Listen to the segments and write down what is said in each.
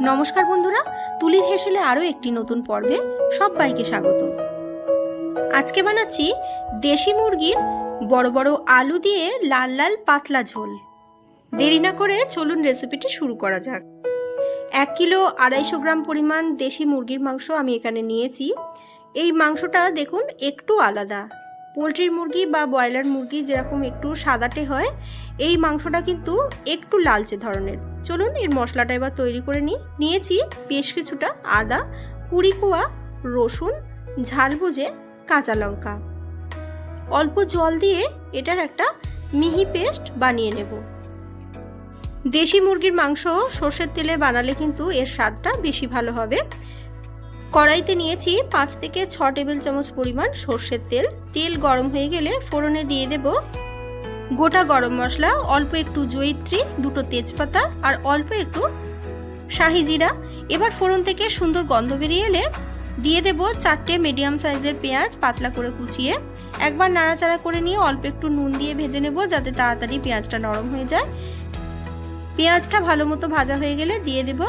নমস্কার বন্ধুরা, তুলির হেসেলে আরও একটি নতুন পর্বে সবাইকে স্বাগত। আজকে বানাচ্ছি দেশি মুরগির বড় বড় আলু দিয়ে লাল লাল পাতলা ঝোল। দেরি না করে চলুন রেসিপিটি শুরু করা যাক। 1 কিলো 250 গ্রাম পরিমাণ দেশি মুরগির মাংস আমি এখানে নিয়েছি। এই মাংসটা দেখুন একটু আলাদা। পোলট্রির মুরগি বা ব্রয়লার মুরগি যেরকম একটু সাদাটে হয়, এই মাংসটা কিন্তু একটু লালচে ধরনের। চলুন এর মশলাটা এবার তৈরি করে নিয়েছি বেশ কিছুটা আদা, 20 কোয়া রসুন, ঝাল বুঝে কাঁচা লঙ্কা। অল্প জল দিয়ে এটার একটা মিহি পেস্ট বানিয়ে নেব। দেশি মুরগির মাংস সর্ষের তেলে বানালে কিন্তু এর স্বাদটা বেশি ভালো হবে। কড়াইতে নিয়েছি 5 থেকে 6 টেবিল চামচ পরিমাণ সর্ষের তেল। তেল গরম হয়ে গেলে ফোড়নে দিয়ে দেব গোটা গরম মশলা, অল্প একটু জয়িত্রী, 2টো তেজপাতা আর অল্প একটু শাহি জিরা। এবার ফোড়ন থেকে সুন্দর গন্ধ বেরিয়ে এলে দিয়ে দেব 4টে মিডিয়াম সাইজের পেঁয়াজ পাতলা করে কুচিয়ে। একবার নাড়াচাড়া করে নিয়ে অল্প একটু নুন দিয়ে ভেজে নেব যাতে তাড়াতাড়ি পেঁয়াজটা নরম হয়ে যায়। পেঁয়াজটা ভালো মতো ভাজা হয়ে গেলে দিয়ে দেব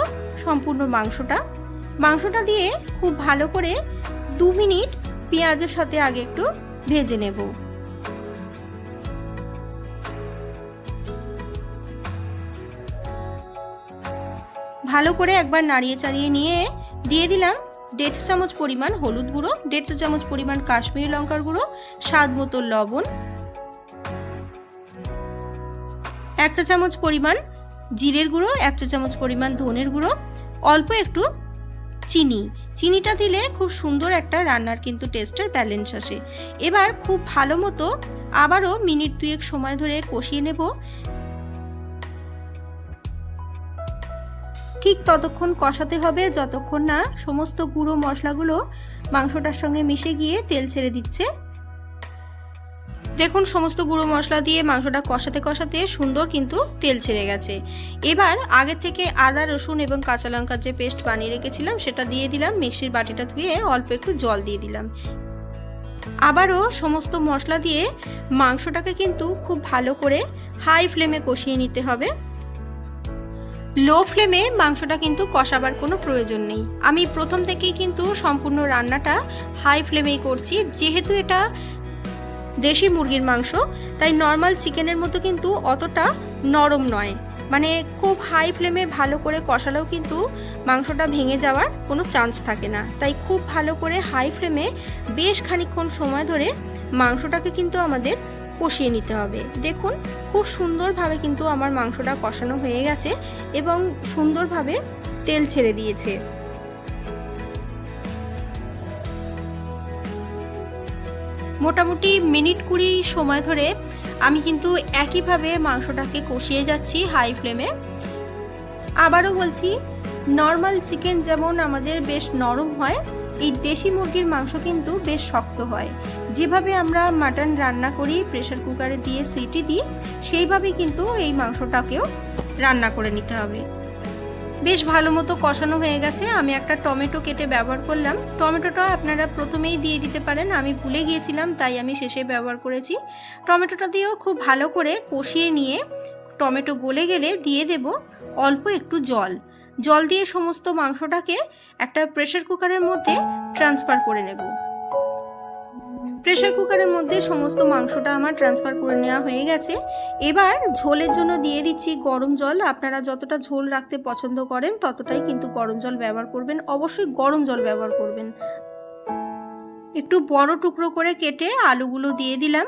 সম্পূর্ণ মাংসটা দিয়ে খুব ভালো করে 2 মিনিট পেঁয়াজের সাথে আগে একটু ভেজে নেব। ভালো করে একবার নাড়িয়ে চাড়িয়ে নিয়ে দিয়ে দিলাম 1.5 চামচ পরিমাণ হলুদ গুঁড়ো, 1.5 চামচ পরিমাণ কাশ্মীরি লঙ্কার গুঁড়ো, স্বাদ মতো লবণ, 1 চা চামচ পরিমাণ জিরের গুঁড়ো, 1 চা চামচ পরিমাণ ধনের গুঁড়ো, অল্প একটু চিনিটা দিলে খুব সুন্দর একটা রান্নার কিন্তু টেস্টের ব্যালেন্স আসে। এবার খুব ভালো মতো আবারও মিনিট 2 সময় ধরে কষিয়ে নেব। ঠিক ততক্ষণ কষাতে হবে যতক্ষণ না সমস্ত গুঁড়ো মশলাগুলো মাংসটার সঙ্গে মিশে গিয়ে তেল ছেড়ে দিচ্ছে। দেখুন সমস্ত গুঁড়ো মশলা দিয়ে মাংসটা কষাতে কষাতে সুন্দর কিন্তু তেল ছেড়ে গেছে। এবার আগে থেকে আদা রসুন এবং কাঁচা লঙ্কার যে পেস্ট বানিয়ে রেখেছিলাম সেটা দিয়ে দিলাম। মিক্সির বাটিটা ধুয়ে অল্প একটু জল দিয়ে দিলাম। আবারও সমস্ত মশলা দিয়ে মাংসটাকে কিন্তু খুব ভালো করে হাই ফ্লেমে কষিয়ে নিতে হবে। লো ফ্লেমে মাংসটা কিন্তু কষাবার কোনো প্রয়োজন নেই। আমি প্রথম থেকেই কিন্তু সম্পূর্ণ রান্নাটা হাই ফ্লেমেই করছি। যেহেতু এটা দেশি মুরগির মাংস তাই নর্মাল চিকেনের মতো কিন্তু অতটা নরম নয়, মানে খুব হাই ফ্লেমে ভালো করে কষালেও কিন্তু মাংসটা ভেঙে যাওয়ার কোনো চান্স থাকে না। তাই খুব ভালো করে হাই ফ্লেমে বেশ খানিকক্ষণ সময় ধরে মাংসটাকে কিন্তু আমাদের কষিয়ে নিতে হবে। দেখুন খুব সুন্দরভাবে কিন্তু আমার মাংসটা কষানো হয়ে গেছে এবং সুন্দরভাবে তেল ছেড়ে দিয়েছে। মোটামুটি মিনিট 20 সময় ধরে আমি কিন্তু একইভাবে মাংসটাকে কষিয়ে যাচ্ছি হাই ফ্লেমে। আবারও বলছি, নর্মাল চিকেন যেমন আমাদের বেশ নরম হয়, এই দেশি মুরগির মাংস কিন্তু বেশ শক্ত হয়। যেভাবে আমরা মাটন রান্না করি প্রেসার কুকারে দিয়ে সিটি দিই, সেইভাবে কিন্তু এই মাংসটাকেও রান্না করে নিতে হবে। বেশ ভালো মতো কষানো হয়ে গেছে। আমি একটা টমেটো কেটে ব্যবহার করলাম। টমেটোটা আপনারা প্রথমেই দিয়ে দিতে পারেন, আমি ভুলে গিয়েছিলাম তাই আমি শেষে ব্যবহার করেছি। টমেটোটা দিয়েও খুব ভালো করে কষিয়ে নিয়ে টমেটো গলে গেলে দিয়ে দেব অল্প একটু জল দিয়ে সমস্ত মাংসটাকে একটা প্রেসার কুকারের মধ্যে ট্রান্সফার করে নেব। প্রেসার কুকারের মধ্যে সমস্ত মাংসটা আমার ট্রান্সফার করে নেওয়া হয়ে গেছে। এবার ঝোলের জন্য দিয়ে দিচ্ছি গরম জল। আপনারা যতটা ঝোল রাখতে পছন্দ করেন ততটাই কিন্তু গরম জল ব্যবহার করবেন। অবশ্যই গরম জল ব্যবহার করবেন। একটু বড় টুকরো করে কেটে আলুগুলো দিয়ে দিলাম।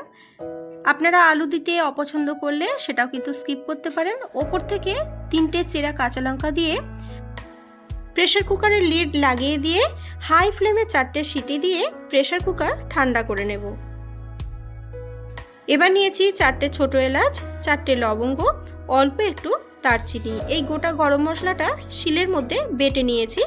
আপনারা আলু দিতে অপছন্দ করলে সেটাও কিন্তু স্কিপ করতে পারেন। ওপর থেকে 3টে চেরা কাঁচা লঙ্কা দিয়ে প্রেসার কুকারের লিড লাগিয়ে দিয়ে হাই ফ্লেমে 4টে সিটি দিয়ে প্রেসার কুকার ঠান্ডা করে নেব। এবার নিয়েছি 4টে ছোট এলাচ, 4টে লবঙ্গ, অল্প একটু দারচিনি। এই গোটা গরম মশলাটা শিলের মধ্যে বেটে নিয়েছি।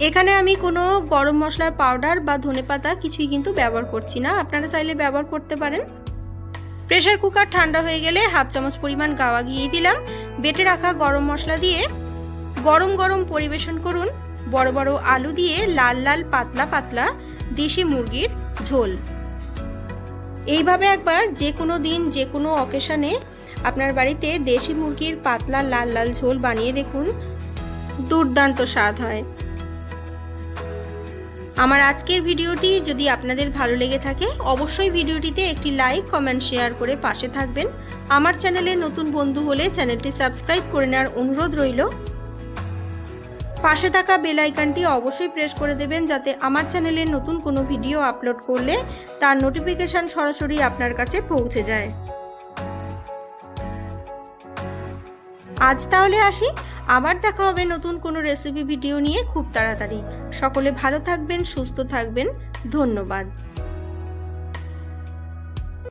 এখানে আমি কোনো গরম মশলার পাউডার বা ধনেপাতা কিছুই কিন্তু ব্যবহার করছি না, আপনারা চাইলে ব্যবহার করতে পারেন। প্রেসার কুকার ঠান্ডা হয়ে গেলে 1/2 চামচ পরিমাণ গাওয়া ঘি দিলাম। বেটে রাখা গরম মশলা দিয়ে গরম গরম পরিবেশন করুন বড় বড় আলু দিয়ে লাল লাল পাতলা পাতলা দেশি মুরগির ঝোল। এইভাবে একবার যে কোনো দিন যে কোনো অকেশনে আপনার বাড়িতে দেশি মুরগির পাতলা লাল লাল ঝোল বানিয়ে দেখুন। দুর্দান্ত স্বাদ হয়। আমার আজকের ভিডিওটি যদি আপনাদের ভালো লেগে থাকে অবশ্যই ভিডিওটিতে একটি লাইক, কমেন্ট, শেয়ার করে পাশে থাকবেন। আমার চ্যানেলে নতুন বন্ধু হলে চ্যানেলটি সাবস্ক্রাইব করে নেওয়ার অনুরোধ রইল। পাশে থাকা বেল আইকনটি অবশ্যই প্রেস করে দেবেন যাতে আমার চ্যানেলে নতুন কোনো ভিডিও আপলোড করলে তার নোটিফিকেশান সরাসরি আপনার কাছে পৌঁছে যায়। আজ তাহলে আসি, আবার দেখা হবে নতুন কোনো রেসিপি ভিডিও নিয়ে খুব তাড়াতাড়ি। সকলে ভালো থাকবেন, সুস্থ থাকবেন। ধন্যবাদ।